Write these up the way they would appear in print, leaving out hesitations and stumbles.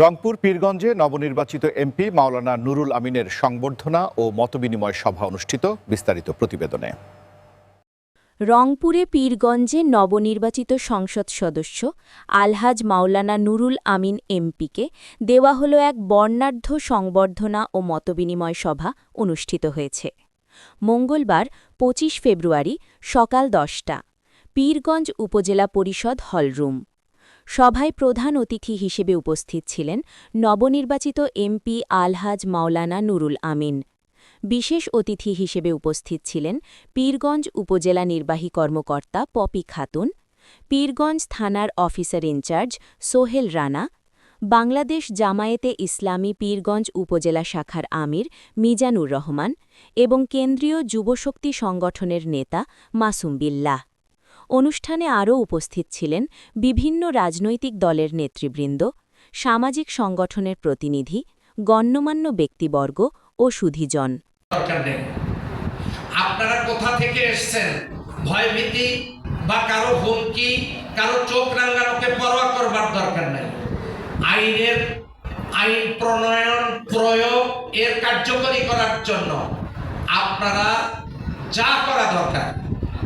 রংপুর পীরগঞ্জে নবনির্বাচিত এমপি মাওলানা নুরুল আমিনের সংবর্ধনা ও মতবিনিময় সভা অনুষ্ঠিত। বিস্তারিত প্রতিবেদনে। রংপুরে পীরগঞ্জে নবনির্বাচিত সংসদ সদস্য আলহাজ মাওলানা নুরুল আমিন এমপিকে দেওয়া হল এক বর্ণাঢ্য সংবর্ধনা ও মতবিনিময় সভা অনুষ্ঠিত হয়েছে। মঙ্গলবার ২৫ ফেব্রুয়ারি সকাল ১০টা পীরগঞ্জ উপজেলা পরিষদ হলরুম। সভায় প্রধান অতিথি হিসেবে উপস্থিত ছিলেন নবনির্বাচিত এমপি আলহাজ মাওলানা নুরুল আমিন। বিশেষ অতিথি হিসেবে উপস্থিত ছিলেন পীরগঞ্জ উপজেলা নির্বাহী কর্মকর্তা পপি খাতুন, পীরগঞ্জ থানার অফিসার ইনচার্জ সোহেল রানা, বাংলাদেশ জামায়াতে ইসলামী পীরগঞ্জ উপজেলা শাখার আমির মিজানুর রহমান এবং কেন্দ্রীয় যুবশক্তি সংগঠনের নেতা মাসুম বিল্লাহ। অনুষ্ঠানে আরও উপস্থিত ছিলেন বিভিন্ন রাজনৈতিক দলের নেতৃবৃন্দ, সামাজিক সংগঠনের প্রতিনিধি, গণ্যমান্য ব্যক্তিবর্গ ও সুধীজন। আপনারা কোথা থেকে এসেছেন? ভয়ভীতি বা কারো হুমকি, কারো চোখ রাঙানোকে পরোয়া করবার দরকার নাই। আইন প্রণয়ন, প্রয়োগ এর কার্যকরী করার জন্য আপনারা যা করা দরকার,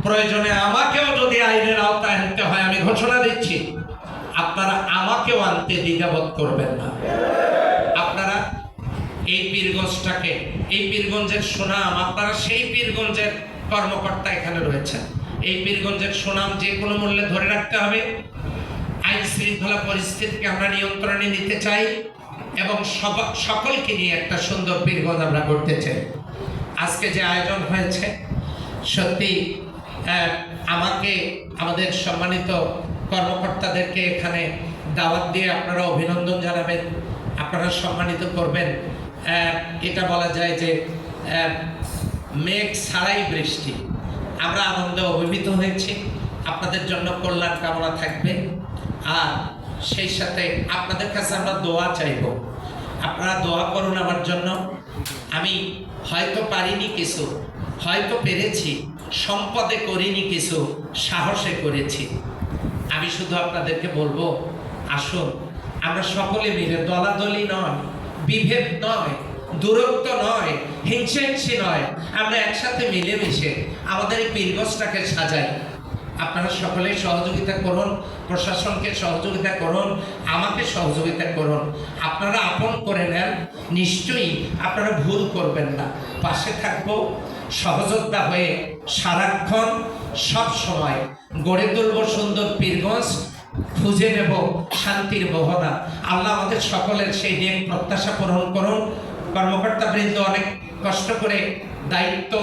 প্রয়োজনে আমাকেও যদি আইনের আওতায় আনতে হয়, আমি ঘোষণা দিচ্ছি আপনারা আমাকেও আনতে দ্বিধাবোধ করবেন না। আপনারা এই পীরগঞ্জটাকে, এই পীরগঞ্জের সুনাম, আপনারা সেই পীরগঞ্জের কর্মকর্তা এখানে রয়েছেন। এই পীরগঞ্জের সুনাম যে কোনো মূল্যে ধরে রাখতে হবে। আইন শৃঙ্খলা পরিস্থিতিকে আমরা নিয়ন্ত্রণে নিতে চাই এবং সকলকে নিয়ে একটা সুন্দর পীরগঞ্জ আমরা করতে চাই। আজকে যে আয়োজন হয়েছে, সত্যি আমাকে, আমাদের সম্মানিত কর্মকর্তাদেরকে এখানে দাওয়াত দিয়ে আপনারা অভিনন্দন জানাবেন, আপনারা সম্মানিত করবেন। এটা বলা যায় যে মেঘ ছাড়াই বৃষ্টি। আমরা আনন্দে অভিভূত হয়েছি। আপনাদের জন্য কল্যাণ কামনা থাকবে। আর সেই সাথে আপনাদের কাছে আমরা দোয়া চাইব। আপনারা দোয়া করুন আমার জন্য। আমি হয়তো পারিনি কিছু, হয়তো পেরেছি, সম্পদে করিনি কিছু, সাহসে করেছি। আমি শুধু আপনাদেরকে বলবো, আসুন আমরা সকলে মিলে, দলাদলি নয়, বিভেদ নয়, দূরত্ব নয়, হিংসাহিংসি নয়, আমরা একসাথে মিলেমিশে আমাদের এই পীরগঞ্জটাকে সাজাই। আপনারা সকলেই সহযোগিতা করুন, প্রশাসনকে সহযোগিতা করুন, আমাকে সহযোগিতা করুন। আপনারা আপন করে নেন, নিশ্চয়ই আপনারা ভুল করবেন না। পাশে থাকবো, সহযোদ্ধা হয়ে সারাক্ষণ সব সময় গড়ে তুলব সুন্দর পীরগঞ্জ, খুঁজে নেব শান্তির বহনা। আল্লাহ আমাদের সকলের সেই নেক প্রত্যাশা পূরণ করুন। কর্মকর্তাবৃন্দ অনেক কষ্ট করে দায়িত্ব